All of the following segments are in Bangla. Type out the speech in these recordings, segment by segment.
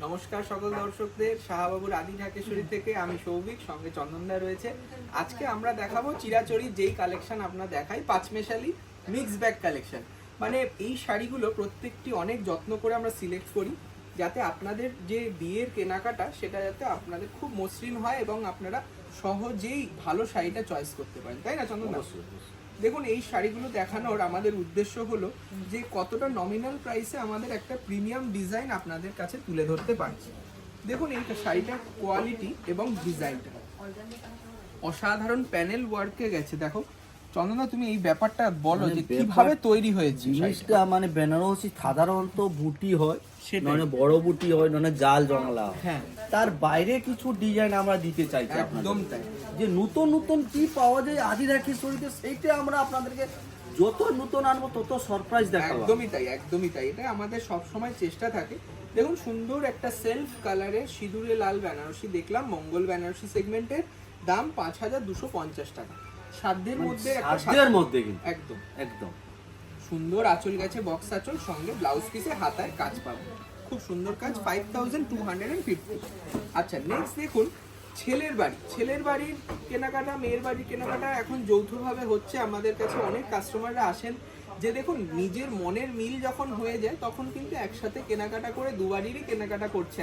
নমস্কার সকল দর্শকদের, শাহবাবুর আদি ঢাকেশ্বরী থেকে আমি সৌভিক, সঙ্গে চন্দনদা রয়েছে। আজকে আমরা দেখাবো চিরাচরিত যেই কালেকশন আপনারা দেখাই, পাঁচমেশালি মিক্স ব্যাগ কালেকশন। মানে এই শাড়িগুলো প্রত্যেকটি অনেক যত্ন করে আমরা সিলেক্ট করি, যাতে আপনাদের যে বিয়ের কেনাকাটা সেটা যাতে আপনাদের খুব মসৃণ হয় এবং আপনারা সহজেই ভালো শাড়িটা চয়েস করতে পারেন, তাই না চন্দনদা? দেখুন, এই শাড়িগুলো দেখানোর আমাদের উদ্দেশ্য হলো যে কতটা নমিনাল প্রাইসে আমাদের একটা প্রিমিয়াম ডিজাইন আপনাদের কাছে তুলে ধরতে পারছি। দেখুন, এই শাড়িটার কোয়ালিটি এবং ডিজাইনটা অসাধারণ প্যানেল ওয়ার্কে গেছে। দেখো চন্দনা, তুমি এই ব্যাপারটা বলো যে কিভাবে তৈরি হয়েছে জিনিসটা। মানে বেনারসি সাধারণত বুটি হয়, মানে বড় বুটি হয়, মানে জাল জংলা। হ্যাঁ, তার বাইরে কিছু ডিজাইন আমরা দিতে চাইছি একদম তাই। যে নতুন নতুন কি পাওয়া যায় আদি ঢাকেশ্বরীতে, সেইটা আমরা আপনাদেরকে যত নতুন আনবো তত সারপ্রাইজ দেখাবো। একদমই তাই, একদমই তাই। এটা আমাদের সব সময় চেষ্টা থাকে। দেখুন, সুন্দর একটা সেলফ কালারে সিঁদুরে লাল বেনারসি দেখলাম, মঙ্গল বেনারসি সেগমেন্টের, দাম 5250 টাকা। সাধ্যের মধ্যে, সাধ্যের মধ্যে কিন্তু একদম একদম সুন্দর আঁচল গেছে, বক্স আঁচল, সঙ্গে ব্লাউজ পিসে হাতায় কাজ পাবো, খুব সুন্দর কাজ, 5250। আচ্ছা, নেক্সট দেখুন, ছেলের বাড়ির কেনাকাটা, মেয়ের বাড়ির কেনাকাটা এখন যৌথভাবে হচ্ছে। আমাদের কাছে অনেক কাস্টমাররা আসেন যে দেখুন, নিজের মনের মিল যখন হয়ে যায় তখন কিন্তু একসাথে কেনাকাটা করে দুবারই কেনাকাটা করছে,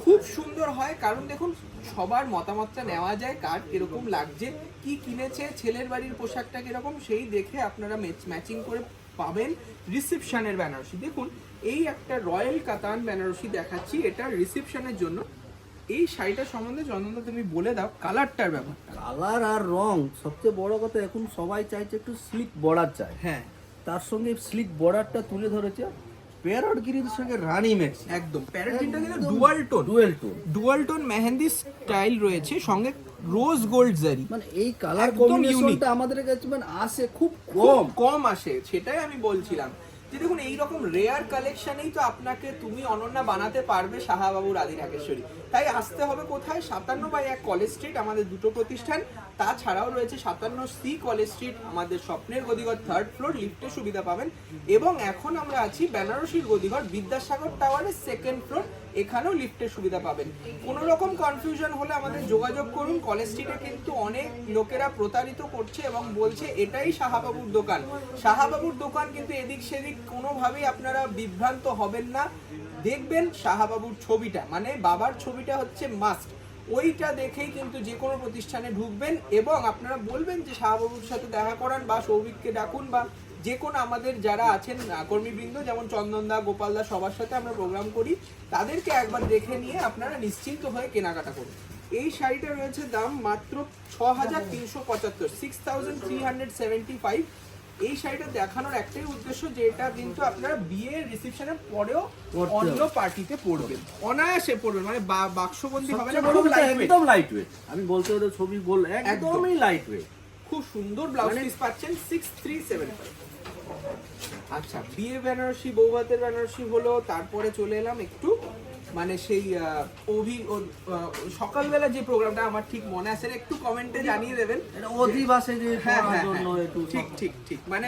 খুব সুন্দর হয়। কারণ দেখুন, সবার মতামতটা নেওয়া যায়, কার কিরকম লাগছে, কি কিনেছে, ছেলের বাড়ির পোশাকটা কিরকম, সেই দেখে আপনারা ম্যাচিং করে পাবেন রিসেপশনের বেনারসি। দেখুন, এই একটা রয়্যাল কাতান বেনারসি দেখাচ্ছি, এটা রিসেপশনের জন্য। এই শাড়িটা সম্বন্ধে চন্দনদা তুমি বলে দাও, কালারটার ব্যাপারটা। কালার আর রং সবচেয়ে বড় কথা, এখন সবাই চাইছে একটু স্লিক বর্ডার চাই। হ্যাঁ, তার সঙ্গে স্লিক বর্ডারটা তুলে ধরেছে প্যারট গ্রিন সঙ্গে রানী ম্যাক্স। একদম প্যারট গ্রিনটা কিন্তু ডুয়াল টোন মেহেন্দি স্টাইল রয়েছে, সঙ্গে রোজ গোল্ড জারি। মানে এই কালার কম্বিনেশনটা আমাদের কাছে মানে আসে খুব কম আসে, সেটাই আমি বলছিলাম যে দেখুন, এইরকম রেয়ার কালেকশনেই তো আপনাকে তুমি অনন্যা বানাতে পারবে শাহবাবুর আদি ঢাকেশ্বরী। তাই আসতে হবে কোথায়? 57/1 কলেজ স্ট্রিট, আমাদের দুটো প্রতিষ্ঠান। তাছাড়াও রয়েছে 57C কলেজ স্ট্রিট, আমাদের স্বপ্নের গদিঘর 3rd ফ্লোর, লিফটের সুবিধা পাবেন। এবং এখন আমরা আছি বেনারসির গদিঘর বিদ্যাসাগর টাওয়ারের 2nd ফ্লোর, এখানেও লিফটের সুবিধা পাবেন। কোনো রকম কনফিউশন হলে আমাদের যোগাযোগ করুন। কলেজ স্ট্রিটে কিন্তু অনেক লোকেরা প্রতারিত করছে এবং বলছে এটাই শাহবাবুর দোকান। শাহবাবুর দোকান কিন্তু এদিক সেদিক কোনোভাবেই আপনারা বিভ্রান্ত হবেন না। দেখবেন শাহবাবুর ছবিটা, মানে বাবার ছবিটা হচ্ছে মাস্ট, ওইটা দেখেই কিন্তু যে কোনো প্রতিষ্ঠানে ঢুকবেন এবং আপনারা বলবেন যে শাহবাবুর সাথে দেখা করান, বা সৌভিককে ডাকুন, বা যে কোনো আমাদের যারা আছেন কর্মীবৃন্দ, যেমন চন্দনদা, গোপালদা, সবার সাথে আমরা প্রোগ্রাম করি, তাদেরকে একবার দেখে নিয়ে আপনারা নিশ্চিন্ত হয়ে কেনাকাটা করুন। এই শাড়িটা রয়েছে দাম মাত্র 6375, 6375। এই শাড়িটা দেখানোর একটাই উদ্দেশ্য যে এটা কিন্তু আপনারা বিয়ের রিসেপশনের পরেও অন্য পার্টিতে পরবেন, অনায়াসে পরবেন, মানে বাক্সবন্দি হবে না, একদম লাইট ওয়েট। আমি বলতে হলে ছবি বল, একদমই লাইট ওয়েট। খুব সুন্দর ব্লাউজ পিস পাচ্ছেন 6375। আচ্ছা, বিয়ে বেনারসি, বৌভাতের বেনারসি হলো, তারপরে চলে এলাম একটু মানে সেই সকালবেলা যে প্রোগ্রামটা আমার ঠিক মনে আছে, একটু কমেন্টে জানিয়ে দেবেন। অধিবাসে যে ঠিক মানে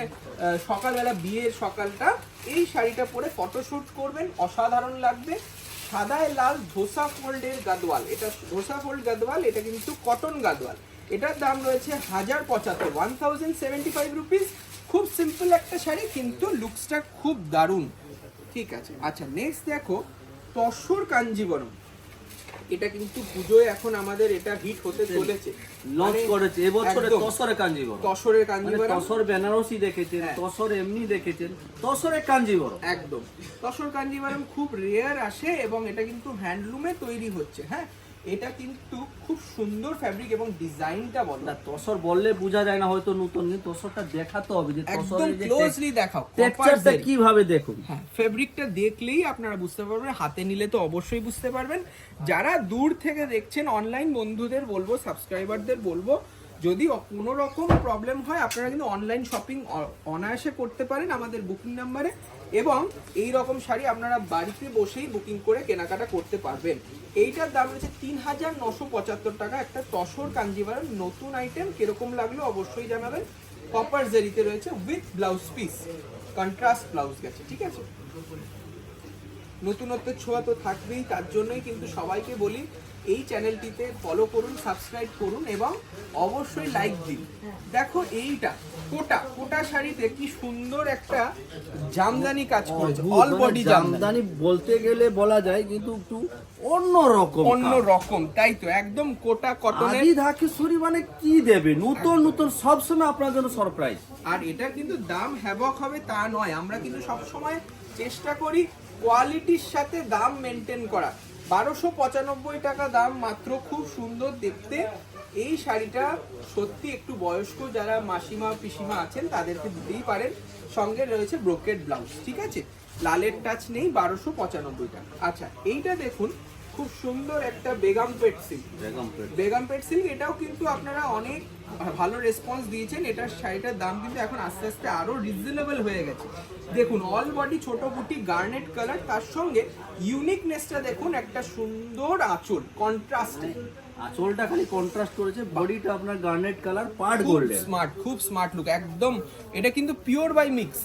সকালবেলা, বিয়ের সকালটা এই শাড়িটা পরে ফটোশুট করবেন, অসাধারণ লাগবে। সাদায় লাল ধোসা ফোল্ডের গাদওয়াল, এটা ধোসা ফোল্ড গাদওয়াল, এটা কিন্তু কটন গাদওয়াল। এটার দাম রয়েছে 1075 রুপিস। খুব সিম্পল একটা শাড়ি, কিন্তু লুকসটা খুব দারুণ। ঠিক আছে। আচ্ছা, নেক্সট দেখো, তসর কাঞ্জিবরম। এটা কিন্তু পুজোয় এখন আমাদের এটা হিট হতে চলেছে, লঞ্চ করেছে এবছরে তসরের কাঞ্জিবরম। তসর বেনারসি দেখেছেন, তসর এমনি দেখেছেন, তসরের কাঞ্জিবরম। একদম তসর কাঞ্জিবরম খুব রেয়ার আসে এবং এটা কিন্তু হ্যান্ডলুমে তৈরি হচ্ছে। হ্যাঁ, এটা কিন্তু খুব সুন্দর ফ্যাব্রিক এবং ডিজাইনটা বলো না, তসর বললে বোঝা যায় না হয়তো নতুন, কিন্তু তসরটা দেখাতে হবে যে একদম ক্লোজলি দেখাও, টেক্সচারটা কিভাবে দেখুন। হ্যাঁ, ফেব্রিকটা দেখলেই আপনারা বুঝতে পারবেন, হাতে নিলে তো অবশ্যই বুঝতে পারবেন। যারা দূর থেকে দেখছেন, অনলাইন বন্ধুদের বলবো, সাবস্ক্রাইবারদের বলবো, যদি কোনো রকম প্রবলেম হয় আপনারা কিন্তু অনলাইন শপিং অনায়াসে করতে পারেন আমাদের বুকিং নাম্বারে, এবং এই রকম শাড়ি আপনারা বাড়িতে বসেই বুকিং করে কেনাকাটা করতে পারবেন। এইটার দাম রয়েছে 3975 টাকা। একটা তসর কাঞ্জিভারম নতুন আইটেম, কিরকম লাগলো অবশ্যই জানাবেন। কপার জারিতে রয়েছে with blouse piece, contrast blouse গেছে। ঠিক আছে, নতুনত্বের ছোঁয়া তো থাকবেই, তার জন্যই কিন্তু সবাইকে বলি এই চ্যানেলটিতে ফলো করুন, সাবস্ক্রাইব করুন এবং অবশ্যই লাইক দিন। দেখো এইটা কোটা শাড়িতে কি সুন্দর একটা জামদানি কাজ করেছে, অল বডি জামদানি বলতে গেলে বলা যায়, কিন্তু একটু অন্যরকম, তাই তো একদম কোটা কটনের। আদি ঢাকেশ্বরী মানে কি দেবে, নতুন নতুন সবসময় আপনার জন্য সারপ্রাইজ। আর এটা কিন্তু দাম হ্যাবক হবে তা নয়, আমরা কিন্তু সব সময় চেষ্টা করি কোয়ালিটির সাথে দাম মেনটেন করা। 1295 টাকা দাম মাত্র, খুব সুন্দর দেখতে এই শাড়িটা। সত্যি একটু বয়স্ক যারা মাসিমা পিসিমা আছেন তাদেরকে দিতেই পারেন। সঙ্গে রয়েছে ব্রোকেড ব্লাউজ, ঠিক আছে, লালের টাচ নেই, 1295 টাকা। আচ্ছা এইটা দেখুন, খুব সুন্দর একটা বেগমপেট সিল্ক। বেগমপেট সিল্ক এটাও কিন্তু আপনারা অনেক ভালো রেসপন্স দিয়েছেন। এটার শাড়িটার দাম কিন্তু এখন আস্তে আস্তে আরো রিজনেবল হয়ে গেছে। দেখুন অল বডি ছোট বুটি গার্নেট কালার, তার সঙ্গে ইউনিকনেসটা দেখুন, একটা সুন্দর আঁচল কন্ট্রাস্টে। আঁচলটা খালি কন্ট্রাস্ট করেছে, বডিটা আপনার গার্নেট কালার, পার্ট গোল্ডেন, খুব স্মার্ট লুক একদম। এটা কিন্তু পিওর বাই মিক্স,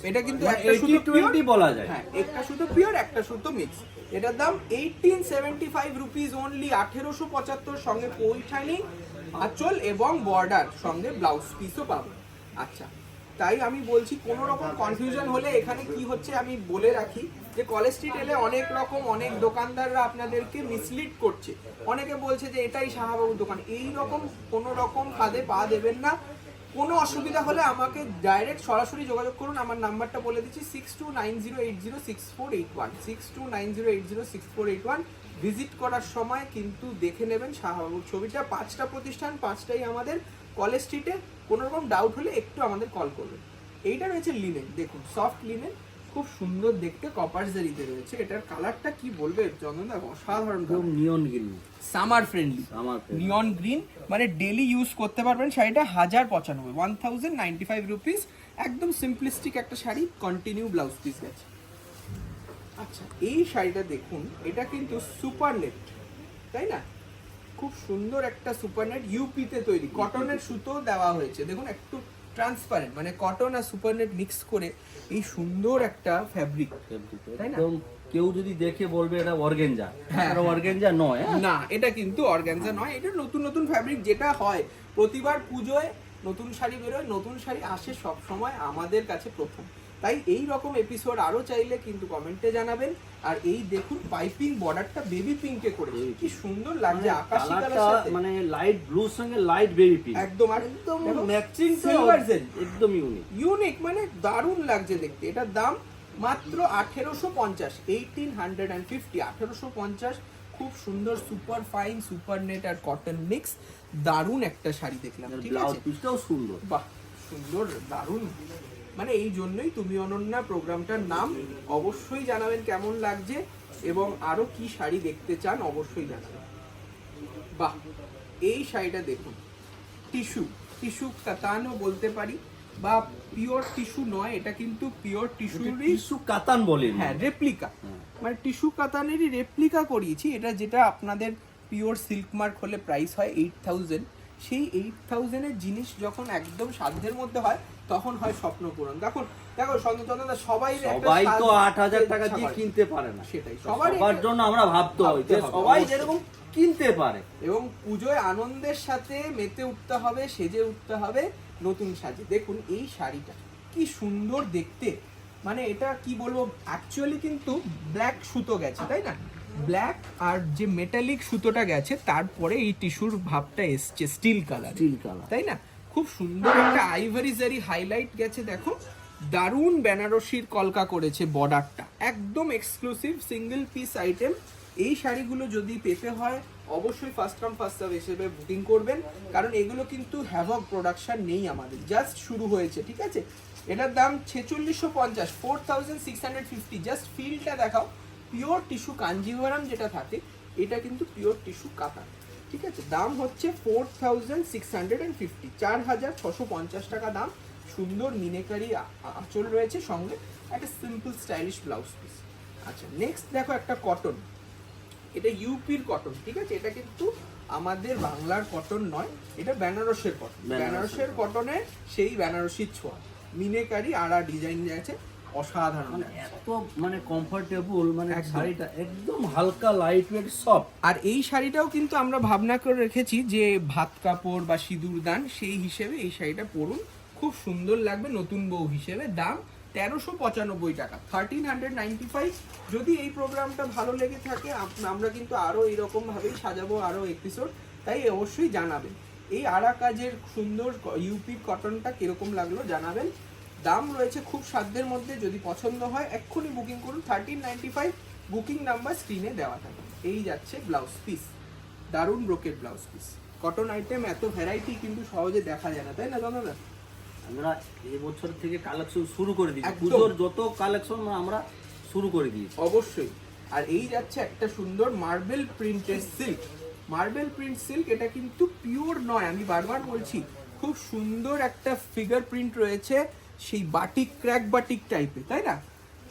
এটা কিন্তু একটা শুধু 80-20 বলা যায়। হ্যাঁ, একটা শুধু পিওর, একটা শুধু মিক্স। এটার দাম 1875 রুপিস অনলি, 1875, সঙ্গে পৈঠানি, আঁচল এবং বর্ডার, সঙ্গে ব্লাউজ পিসও পাবো। আচ্ছা, তাই আমি বলছি কোনো রকম কনফিউশন হলে এখানে কি হচ্ছে আমি বলে রাখি, যে কলেজ স্ট্রিট এলে অনেক দোকানদাররা আপনাদেরকে মিসলিড করছে। অনেকে বলছে যে এটাই শাহবাবুর দোকান, এই রকম কোনো রকম ফাঁদে পা দেবেন না। কোনো অসুবিধা হলে আমাকে ডাইরেক্ট সরাসরি যোগাযোগ করুন। আমার নাম্বারটা বলে দিচ্ছি 6290806481, 6290806481। ভিজিট করার সময় কিন্তু দেখে নেবেন শাহবাবুর ছবিটা। 5টা প্রতিষ্ঠান, 5টাই আমাদের কলেজ স্ট্রিটে। কোনো রকম ডাউট হলে একটু আমাদের কল করবেন। এইটা রয়েছে লিনেন, দেখুন সফট লিনেন, খুব সুন্দর দেখতে, কপার জারিতে রয়েছে। এটার কালারটা কি বলবে চন্দনদা, অসাধারণ, নিয়ন গ্রিন, সামার ফ্রেন্ডলি নিয়ন গ্রিন, মানে ডেলি ইউজ করতে পারবেন। শাড়িটা 1095 রুপিস, একদম সিম্পলিস্টিক একটা শাড়ি, কন্টিনিউ ব্লাউজ পিস গেছে। আচ্ছা এই শাড়িটা দেখুন, এটা কিন্তু সুপার নেট, তাই না? খুব সুন্দর একটা সুপার নেট, ইউপিতে তৈরি, কটনের সুতো দেওয়া হয়েছে। দেখুন একটু ট্রান্সপারেন্ট, মানে কটন আর সুপার নেট মিক্স করে এই সুন্দর একটা ফ্যাব্রিক, তাই না? কেউ যদি দেখে বলবে এটা অর্গানজা, এটা অর্গানজা নয়। না, এটা কিন্তু অর্গানজা নয়, এটা নতুন নতুন ফ্যাব্রিক। যেটা হয় প্রতিবার পুজোয় নতুন শাড়ি বেরোয়, নতুন শাড়ি আসে সব সময় আমাদের কাছে প্রথম। তাই এই রকম এপিসোড আরো চাইলে কিন্তু কমেন্টে জানাবেন। আর এই দেখুন পাইপিং বর্ডারটা বেবি পিঙ্কে করেছে, কি সুন্দর লাগছে, আকাশী কালারের সাথে, মানে লাইট ব্লুর সঙ্গে লাইট বেবি পিঙ্ক, একদম ম্যাচিং, সিলভার জেল, একদম ইউনিক, মানে দারুণ লাগছে দেখতে। এটার দাম মাত্র 1850, 1850, খুব সুন্দর সুপার ফাইন সুপার নেট আর কটন মিক্স, দারুণ একটা শাড়ি দেখলাম, ঠিক আছে? পিসটাও সুন্দর, বাহ সুন্দর, দারুণ। মানে এই জন্যই তুমি অনন্যা প্রোগ্রামটার নাম। অবশ্যই জানাবেন কেমন লাগছে এবং আরো কি শাড়ি দেখতে চান অবশ্যই জানাবেন। বাহ, এই শাড়িটা দেখুন, টিস্যু কাতানও বলতে পারি, বা পিওর টিস্যু নয়, এটা কিন্তু পিওর টিস্যু কাতান বলে, হ্যাঁ রেপ্লিকা, মানে টিস্যু কাতানেরই রেপ্লিকা করিয়েছি। এটা যেটা আপনাদের পিওর সিল্ক মার্ক হলে প্রাইস হয় 8000, সেই 8000 এর জিনিস যখন একদম সাধ্যের মধ্যে হয় তখন হয় স্বপ্ন পূরণ। দেখো সন্তোষদা, সবাই তো 8000 টাকা দিয়ে কিনতে পারে না, সেটাই সবার জন্য আমরা ভাবতে হয় যে সবাই যেরকম কিনতে পারে। এবং পুজোয় আনন্দের সাথে মেতে উঠতে হবে, সেজে উঠতে হবে নতুন সাজে। দেখুন এই শাড়িটা কি সুন্দর দেখতে, মানে এটা কি বলবো, অ্যাকচুয়ালি কিন্তু ব্ল্যাক সুতো গেছে, তাই না? ব্ল্যাক আর যে মেটালিক সুতোটা গেছে, তারপরে এই টিস্যুর ভাবটা এসছে স্টিল কালার, তাই না? খুব সুন্দর একটা আইভরি জারি হাইলাইট গেছে, দেখো দারুণ বেনারসির কলকা করেছে বর্ডারটা, একদম এক্সক্লুসিভ সিঙ্গেল পিস আইটেম। এই শাড়িগুলো যদি পেতে হয় অবশ্যই ফার্স্ট কাম ফার্স্ট সার্ভ হিসেবে বুকিং করবেন, কারণ এগুলো কিন্তু হ্যাভক প্রোডাকশন নেই আমাদের, জাস্ট শুরু হয়েছে, ঠিক আছে? এটার দাম 4650, 4650, জাস্ট ফিলটা দেখাও। পিওর টিস্যু কাঞ্জিভারাম যেটা থাকে, এটা কিন্তু পিওর টিস্যু কাতান, ঠিক আছে? দাম হচ্ছে 4650, 4650 টাকা দাম। সুন্দর মিনেকারি আঁচল রয়েছে, সঙ্গে একটা সিম্পল স্টাইলিশ ব্লাউজ পিস। আচ্ছা নেক্সট দেখো একটা কটন, এটা ইউপির কটন, ঠিক আছে? এটা কিন্তু আমাদের বাংলার কটন নয়, এটা বেনারসের কটন। বেনারসের কটনে সেই বেনারসির ছোঁয়া, মিনেকারি আড়া ডিজাইন আছে, অসাধারণ মানে লাগছে। এত মানে কমফোর্টেবল, মানে শাড়িটা একদম হালকা লাইট ওয়েট সফট। আর এই শাড়িটাও কিন্তু আমরা ভাবনা করে রেখেছি যে ভাত কাপড় বা সিঁদুর দান সেই হিসেবে এই শাড়িটা পরুন, খুব সুন্দর লাগবে নতুন বউ হিসেবে। দাম 1395 টাকা, 1395। যদি এই প্রোগ্রামটা ভালো লেগে থাকে আমরা কিন্তু আরো এইরকম ভাবেই সাজাবো আরো এপিসোড, তাই অবশ্যই জানাবেন। এই আরা কাজের সুন্দর ইউপি কটনটা কিরকম লাগলো জানাবেন। দাম রয়েছে খুব সাধ্যের মধ্যে, যদি পছন্দ হয় এক্ষুনি বুকিং করুন। 1395 বুকিং নাম্বার স্ক্রিনে দেওয়া থাকে। এই যাচ্ছে ব্লাউজ পিস, দারুণ brocade blouse piece. Cotton item এত ভ্যারাইটি কিন্তু সহজে দেখা যায় না, তাই না দাদা? আমরা এবছর থেকে কালেকশন শুরু করে দিয়েছি, একদম। পুজোর যত কালেকশন আমরা শুরু করে দিয়েছি অবশ্যই। আর এই যাচ্ছে একটা সুন্দর মার্বেল প্রিন্টের সিল্ক, মার্বেল প্রিন্ট সিল্ক। এটা কিন্তু পিওর নয়, আমি বারবার বলছি, খুব সুন্দর একটা ফিগার প্রিন্ট রয়েছে, সেই বাটিক ক্র্যাক বাটিক টাইপের, তাই না?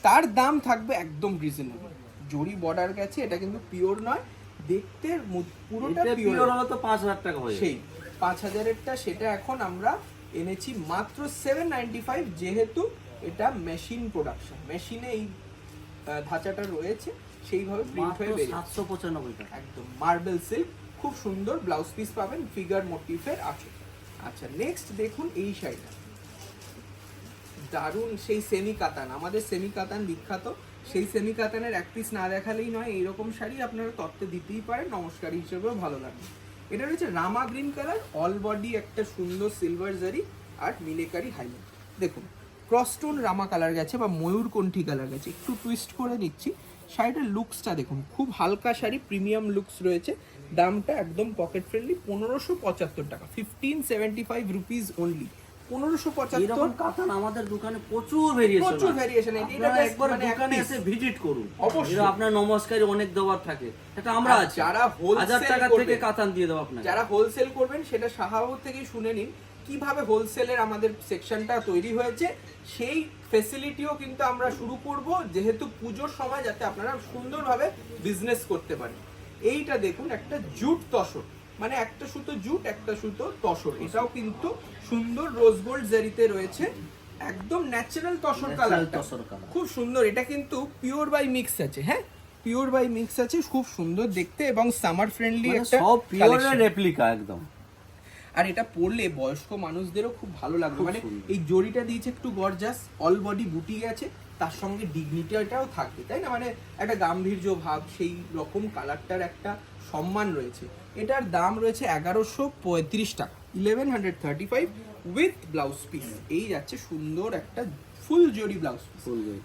তার দাম থাকবে একদম রিজনেবল, জরি বর্ডার গেছে, এটা কিন্তু পিওর নয়, দেখতে পুরোটা পিওর হলো তো 5000 টাকা হয়ে সেই 5000-এরটা সেটা এখন আমরা এনেছি মাত্র 795, যেহেতু এটা মেশিন প্রোডাকশন, মেশিনে এই ধাঁচাটা রয়েছে, সেইভাবে প্রিন্ট হয়ে বেরিয়ে 795 টাকা। একদম মার্বেল সিল্ক, খুব সুন্দর ব্লাউজ পিস পাবেন, ফিগার মোটিফের আছে। আচ্ছা নেক্সট দেখুন এই শাড়িটা, দারুণ সেই সেমি কাতান, আমাদের সেমি কাতান বিখ্যাত, সেই সেমি কাতানের এক পিস না দেখালেই নয়। এইরকম শাড়ি আপনারা তত্ত্বে দিতেই পারেন, নমস্কার হিসেবেও ভালো লাগবে। এটা রয়েছে রামা গ্রিন কালার, অল বডি একটা সুন্দর সিলভার জারি আর মিলেকারি হাইলাইট। দেখুন ক্রসটোন রামা কালার গেছে বা ময়ূরকণ্ঠী কালার গেছে, একটু টুইস্ট করে নিচ্ছি। শাড়িটার লুকসটা দেখুন, খুব হালকা শাড়ি, প্রিমিয়াম লুকস রয়েছে। দামটা একদম পকেট ফ্রেন্ডলি, 1575 টাকা, 1575 রুপিস অনলি। 1575 এরকম কাতান আমাদের দোকানে প্রচুর ভেরিয়েশন, প্রচুর ভেরিয়েশন। এটা একবার দোকানে এসে ভিজিট করুন, অবশ্যই। এরা আপনার নমস্কারই অনেক দেওয়ার থাকে, এটা আমরা আছি, যারা 1000 টাকা হোলসেল থেকে কাতান দিয়ে দেব আপনাকে। যারা হোলসেল করবেন সেটা শাহাবুর থেকেই শুনে নিন কিভাবে হোলসেলের আমাদের সেকশনটা তৈরি হয়েছে। সেই ফেসিলিটিও কিন্তু আমরা শুরু করব, যেহেতু পুজোর সময়, যাতে আপনারা সুন্দরভাবে বিজনেস করতে পারেন। এইটা দেখুন একটা জুট তসর, মানে একটা সুতো জুট একটা সুতো তসর, এটাও কিন্তু সুন্দর রোজ গোল্ড জারিতে রয়েছে, একদম ন্যাচারাল তসর কালারটা খুব সুন্দর। এটা কিন্তু পিওর বাই মিক্স আছে, হ্যাঁ পিওর বাই মিক্স আছে, খুব সুন্দর দেখতে এবং সামার ফ্রেন্ডলি একটা সব পিওর collection। রেপ্লিকা একদম। আর এটা পরলে বয়স্ক মানুষদেরও খুব ভালো লাগবে, মানে এই জরিটা দিয়েছে একটু গর্জাস, অল বডি বুটি গেছে, তার সঙ্গে ডিগনিটিটাও থাকবে, তাই না? মানে একটা গাম্ভীর্য ভাব, সেই রকম কালারটার একটা সম্মান রয়েছে। এটার দাম রয়েছে 1135 টাকা, 1135 উইথ ব্লাউজ পিস। এই যাচ্ছে সুন্দর একটা ফুল জরি ব্লাউজ পিস,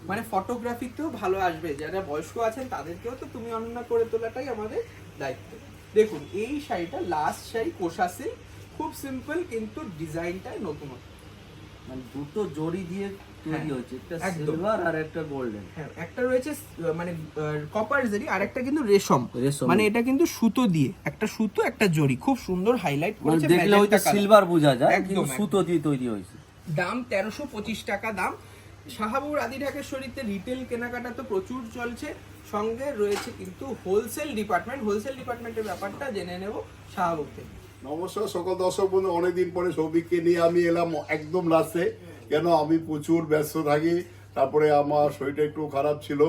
মানে ফটোগ্রাফিতেও ভালো আসবে। যারা বয়স্ক আছেন তাদেরকেও তো তুমি অনন্যা করে তোলাটাই আমাদের দায়িত্ব। দেখুন এই শাড়িটা লাস্ট শাড়ি, কোষা সিল্ক, খুব সিম্পল কিন্তু ডিজাইনটা নতুন, মানে দুটো জড়ি দিয়ে তৈরি হচ্ছে, একটা একদম। সিলভার আর একটা গোল্ডেন। হ্যাঁ একটা রয়েছে মানে কপার জরি, আর একটা কিন্তু রেশম, রেশম। মানে এটা কিন্তু সুতো দিয়ে, একটা সুতো একটা জরি, খুব সুন্দর হাইলাইট মানে করেছে, দেখলে হয়তো ম্যাজেন্টা কালার। সিলভার বোঝা যায়, একদম, কিন্তু সুতো দিয়ে তৈরি হয়েছে। দাম 1325 টাকা দাম। শাহাবুর আদি ঢাকেশ্বরীতে রিটেল কেনাকাটা তো প্রচুর চলছে, সঙ্গে রয়েছে কিন্তু হোলসেল ডিপার্টমেন্ট। হোলসেল ডিপার্টমেন্টের ব্যাপারটা জেনে নেব শাহাবুর থেকে। নমস্কার সকল দর্শক বন্ধু, অনেকদিন পরে সৌভিককে নিয়ে আমি এলাম একদম লাস্টে, কেন আমি প্রচুর ব্যস্ত থাকি, তারপরে আমার শরীরটা একটু খারাপ ছিল।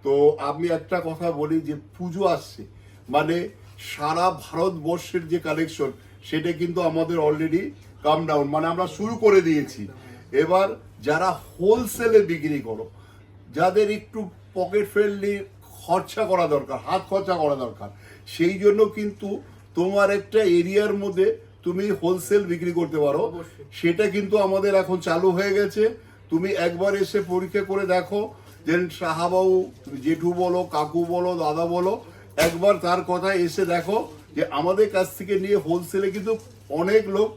তো আমি একটা কথা বলি যে পুজো আসছে, মানে সারা ভারতবর্ষের যে কালেকশন সেটা কিন্তু আমাদের অলরেডি কাম ডাউন, মানে আমরা শুরু করে দিয়েছি। এবার যারা হোলসেলে বিক্রি করো, যাদের একটু পকেট ফ্রেন্ডলি খরচা করা দরকার, হাত খরচা করা দরকার, সেই জন্য কিন্তু তোমার একটা এরিয়ার মধ্যে তুমি হোলসেল বিক্রি করতে পারো, সেটা কিন্তু আমাদের এখন চালু হয়ে গেছে। তুমি একবার এসে পরীক্ষা করে দেখো, যে শাহাবাবু জেঠু বলো, কাকু বলো, দাদা বলো, একবার তার কথা এসে দেখো যে আমাদের কাছ থেকে নিয়ে হোলসেলে কিন্তু অনেক লোক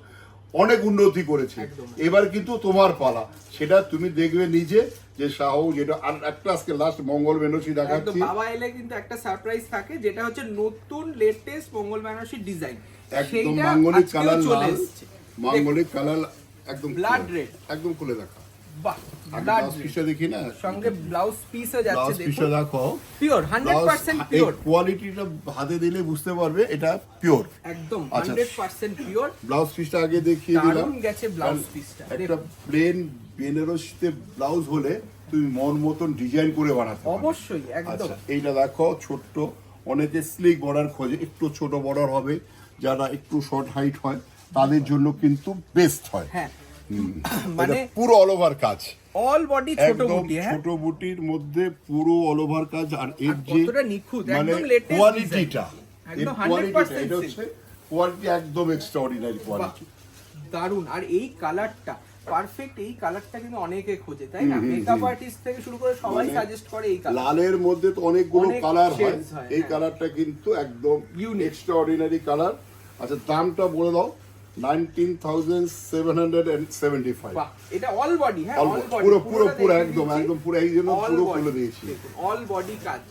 অনেক উন্নতি করেছে। এবার কিন্তু তোমার পালা, সেটা তুমি দেখবে নিজে যে শাহু যেটা। আর একটা আজকে লাস্ট মঙ্গল বেনারসি দেখাচ্ছি, বাবা এলে কিন্তু একটা সারপ্রাইজ থাকে, যেটা হচ্ছে নতুন লেটেস্ট মঙ্গল বেনারসি ডিজাইন, একদম মাঙ্গলিক কালার, চলে লাল এসেছে, মাঙ্গলিক কালার, একদম ব্লাড রেড, একদম খুলে দেখা। বাহ ব্লাড ব্লাউজ পিসটা দেখি না, সঙ্গে ব্লাউজ পিসও যাচ্ছে, ব্লাউজ পিসটা দেখো, পিওর 100% এই পিওর, কোয়ালিটিটা হাতে দিলে বুঝতে পারবে এটা পিওর, একদম আচ্ছা। 100% পিওর। ব্লাউজ পিসটা আগে দেখিয়ে দিলাম। দারুণ গেছে ব্লাউজ পিসটা, একটা প্লেন বেনারসিতে ব্লাউজ হলে তুমি মন মতন ডিজাইন করে বানাতে পারবে। অবশ্যই, একদম। আচ্ছা এইটা দেখো ছোট্ট, অনেকে স্লিক বর্ডার খোঁজে, একটু ছোট বর্ডার হবে, যারা একটু শর্ট হাইট হয় তাদের জন্য কিন্তু বেস্ট হয়। হ্যাঁ, মানে পুরো অল ওভার কাজ, অল বডি ছোট একদম বুটি। হ্যাঁ, ছোট বুটির মধ্যে পুরো অল ওভার কাজ। আর এর যে কতটা নিখুঁত, মানে একদম latest কোয়ালিটিটা, design। এর একদম কোয়ালিটিটা 100% এটা হচ্ছে কোয়ালিটি একদম এক্সট্রাঅর্ডিনারি কোয়ালিটি। দারুন। আর এই কালারটা পারফেক্ট, এই কালারটা কিন্তু অনেকে খোঁজে, তাই না? মেকআপ আর্টিস্ট থেকে শুরু করে সবাই মানে সাজেস্ট করে এই কালার। লালের মধ্যে তো অনেকগুলো অনেক কালার হয়, shades হয়, এই হ্যাঁ। কালারটা কিন্তু একদম Unique। Extraordinary colour. আচ্ছা দামটা বলে দাও। 19,775। বাহ, এটা অল বডি। হ্যাঁ, অল বডি পুরো পুরো পুরো একদম একদম পুরো এই জন্য পুরো খুলে দিয়েছি। অল বডি কাজ,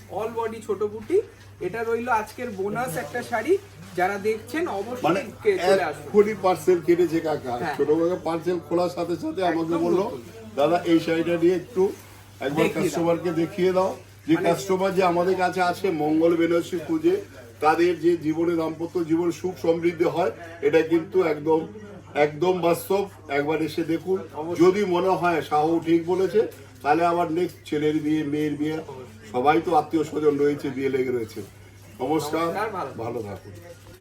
অল বডি ছোট বুটি। এটা রইলো আজকের বোনাস একটা শাড়ি, যারা দেখছেন মানে অবশ্যই চলে আসুন। এক্ষুনি পার্সেল কেটেছে কাকা, হ্যাঁ। ছোট কাকা পার্সেল খোলার সাথে সাথে আমাকে একদম বললো নতুন। দাদা এই শাড়িটা নিয়ে একটু একবার দেখিয়ে দাও। কাস্টমারকে দেখিয়ে দাও। যে মানে- কাস্টমার যে আমাদের কাছে আছে মঙ্গল বেনারসি খুঁজে, তাদের যে জীবনে দাম্পত্য জীবন সুখ সমৃদ্ধি হয়, এটা কিন্তু একদম একদম বাস্তব। একবার এসে দেখুন, যদি মনে হয় শাহু ঠিক বলেছে, তাহলে আবার নেক্সট ছেলের বিয়ে, মেয়ের বিয়ে, সবাই তো আত্মীয় স্বজন রয়েছে, বিয়ে লেগে রয়েছে। নমস্কার, নমস্কার, ভালো ভালো থাকুন।